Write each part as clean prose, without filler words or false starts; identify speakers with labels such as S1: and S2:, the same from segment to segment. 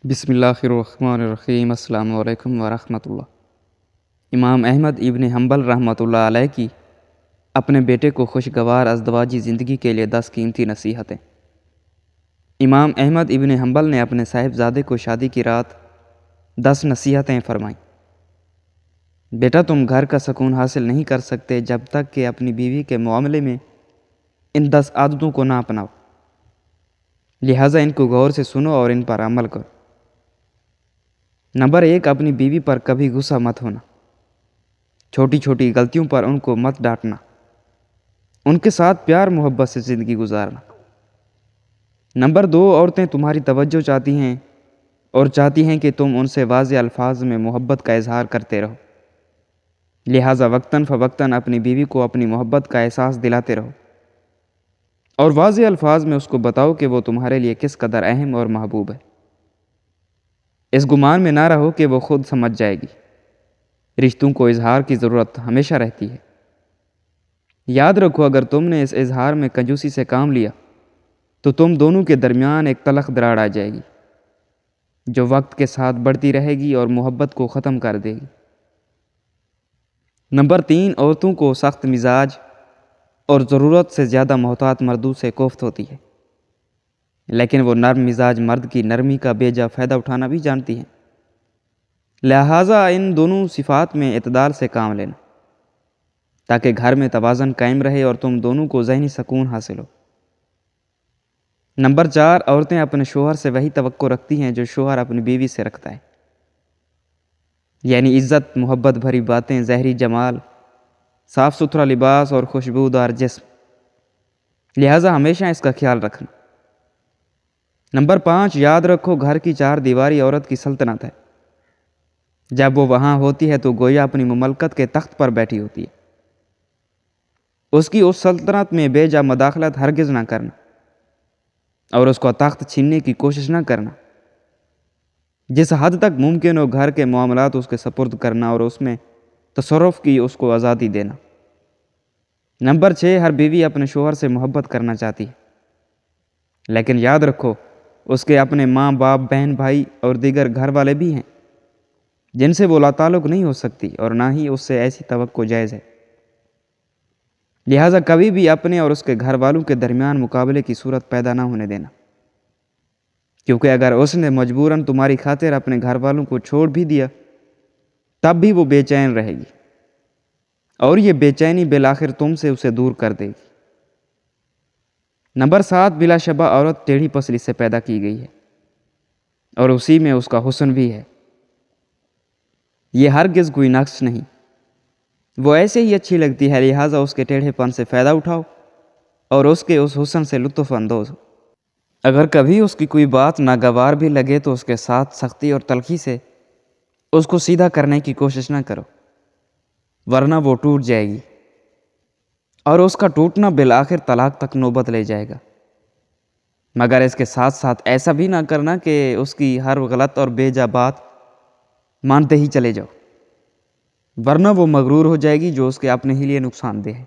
S1: بسم اللہ الرحمن الرحیم۔ السلام علیکم ورحمۃ اللہ۔ امام احمد ابن حنبل رحمۃ اللہ علیہ کی اپنے بیٹے کو خوشگوار ازدواجی زندگی کے لیے 10 قیمتی نصیحتیں۔ امام احمد ابن حنبل نے اپنے صاحبزادے کو شادی کی رات 10 نصیحتیں فرمائیں۔ بیٹا، تم گھر کا سکون حاصل نہیں کر سکتے جب تک کہ اپنی بیوی کے معاملے میں ان 10 عادتوں کو نہ اپناؤ، لہٰذا ان کو غور سے سنو اور ان پر عمل کرو۔ نمبر 1، اپنی بیوی پر کبھی غصہ مت ہونا۔ چھوٹی چھوٹی غلطیوں پر ان کو مت ڈانٹنا، ان کے ساتھ پیار محبت سے زندگی گزارنا۔ نمبر 2، عورتیں تمہاری توجہ چاہتی ہیں اور چاہتی ہیں کہ تم ان سے واضح الفاظ میں محبت کا اظہار کرتے رہو، لہٰذا وقتاً فوقتاً اپنی بیوی کو اپنی محبت کا احساس دلاتے رہو اور واضح الفاظ میں اس کو بتاؤ کہ وہ تمہارے لیے کس قدر اہم اور محبوب ہے۔ اس گمان میں نہ رہو کہ وہ خود سمجھ جائے گی، رشتوں کو اظہار کی ضرورت ہمیشہ رہتی ہے۔ یاد رکھو، اگر تم نے اس اظہار میں کنجوسی سے کام لیا تو تم دونوں کے درمیان ایک تلخ دراڑ آ جائے گی جو وقت کے ساتھ بڑھتی رہے گی اور محبت کو ختم کر دے گی۔ نمبر 3، عورتوں کو سخت مزاج اور ضرورت سے زیادہ محتاط مردوں سے کوفت ہوتی ہے، لیکن وہ نرم مزاج مرد کی نرمی کا بے جا فائدہ اٹھانا بھی جانتی ہیں، لہٰذا ان دونوں صفات میں اعتدال سے کام لینا تاکہ گھر میں توازن قائم رہے اور تم دونوں کو ذہنی سکون حاصل ہو۔ نمبر 4، عورتیں اپنے شوہر سے وہی توقع رکھتی ہیں جو شوہر اپنی بیوی سے رکھتا ہے، یعنی عزت، محبت بھری باتیں، ظاہری جمال، صاف ستھرا لباس اور خوشبودار جسم، لہٰذا ہمیشہ اس کا خیال رکھنا۔ نمبر 5، یاد رکھو، گھر کی 4 دیواری عورت کی سلطنت ہے۔ جب وہ وہاں ہوتی ہے تو گویا اپنی مملکت کے تخت پر بیٹھی ہوتی ہے۔ اس کی اس سلطنت میں بے جا مداخلت ہرگز نہ کرنا اور اس کو تخت چھیننے کی کوشش نہ کرنا۔ جس حد تک ممکن ہو گھر کے معاملات اس کے سپرد کرنا اور اس میں تصرف کی اس کو آزادی دینا۔ نمبر 6، ہر بیوی اپنے شوہر سے محبت کرنا چاہتی ہے، لیکن یاد رکھو اس کے اپنے ماں باپ، بہن بھائی اور دیگر گھر والے بھی ہیں جن سے وہ لا تعلق نہیں ہو سکتی اور نہ ہی اس سے ایسی توقع جائز ہے، لہٰذا کبھی بھی اپنے اور اس کے گھر والوں کے درمیان مقابلے کی صورت پیدا نہ ہونے دینا، کیونکہ اگر اس نے مجبوراً تمہاری خاطر اپنے گھر والوں کو چھوڑ بھی دیا تب بھی وہ بے چین رہے گی اور یہ بے چینی بالآخر تم سے اسے دور کر دے گی۔ نمبر 7، بلا شبہ عورت ٹیڑھی پسلی سے پیدا کی گئی ہے اور اسی میں اس کا حسن بھی ہے، یہ ہرگز کوئی نقص نہیں، وہ ایسے ہی اچھی لگتی ہے، لہٰذا اس کے ٹیڑھے پن سے فائدہ اٹھاؤ اور اس کے اس حسن سے لطف اندوز ہو۔ اگر کبھی اس کی کوئی بات ناگوار بھی لگے تو اس کے ساتھ سختی اور تلخی سے اس کو سیدھا کرنے کی کوشش نہ کرو، ورنہ وہ ٹوٹ جائے گی اور اس کا ٹوٹنا بالآخر طلاق تک نوبت لے جائے گا، مگر اس کے ساتھ ساتھ ایسا بھی نہ کرنا کہ اس کی ہر غلط اور بے جا بات مانتے ہی چلے جاؤ، ورنہ وہ مغرور ہو جائے گی جو اس کے اپنے ہی لیے نقصان دہ ہے۔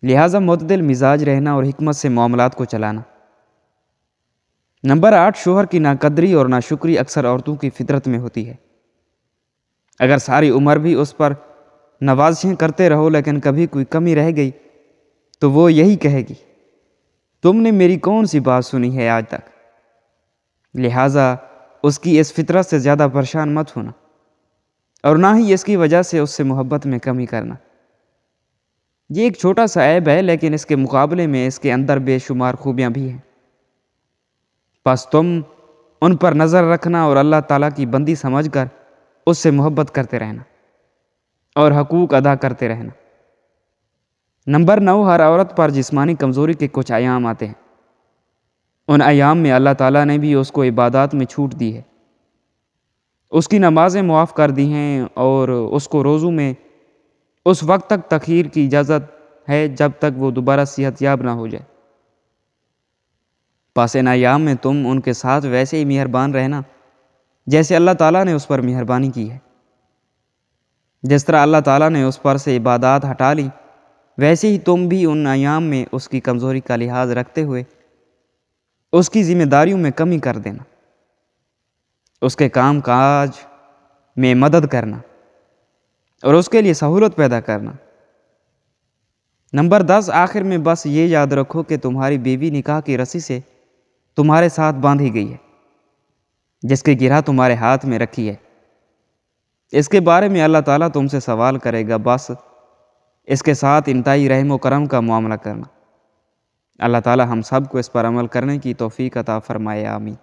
S1: لہٰذا معتدل مزاج رہنا اور حکمت سے معاملات کو چلانا۔ نمبر 8، شوہر کی ناقدری اور ناشکری اکثر عورتوں کی فطرت میں ہوتی ہے۔ اگر ساری عمر بھی اس پر نوازشیں کرتے رہو لیکن کبھی کوئی کمی رہ گئی تو وہ یہی کہے گی، تم نے میری کون سی بات سنی ہے آج تک؟ لہٰذا اس کی اس فطرت سے زیادہ پریشان مت ہونا اور نہ ہی اس کی وجہ سے اس سے محبت میں کمی کرنا۔ یہ ایک چھوٹا سا عیب ہے لیکن اس کے مقابلے میں اس کے اندر بے شمار خوبیاں بھی ہیں، بس تم ان پر نظر رکھنا اور اللہ تعالیٰ کی بندی سمجھ کر اس سے محبت کرتے رہنا اور حقوق ادا کرتے رہنا۔ نمبر 9، ہر عورت پر جسمانی کمزوری کے کچھ ایام آتے ہیں، ان ایام میں اللہ تعالیٰ نے بھی اس کو عبادات میں چھوٹ دی ہے، اس کی نمازیں معاف کر دی ہیں اور اس کو روزوں میں اس وقت تک تاخیر کی اجازت ہے جب تک وہ دوبارہ صحت یاب نہ ہو جائے۔ پس ان ایام میں تم ان کے ساتھ ویسے ہی مہربان رہنا جیسے اللہ تعالیٰ نے اس پر مہربانی کی ہے۔ جس طرح اللہ تعالیٰ نے اس پر سے عبادات ہٹا لی ویسے ہی تم بھی ان ایام میں اس کی کمزوری کا لحاظ رکھتے ہوئے اس کی ذمہ داریوں میں کمی کر دینا اس کے کام کاج میں مدد کرنا اور اس کے لیے سہولت پیدا کرنا۔ نمبر 10، آخر میں بس یہ یاد رکھو کہ تمہاری بیوی نکاح کی رسی سے تمہارے ساتھ باندھی گئی ہے، جس کی گرہ تمہارے ہاتھ میں رکھی ہے۔ اس کے بارے میں اللہ تعالیٰ تم سے سوال کرے گا، بس اس کے ساتھ انتہائی رحم و کرم کا معاملہ کرنا۔ اللہ تعالیٰ ہم سب کو اس پر عمل کرنے کی توفیق عطا فرمائے، آمین۔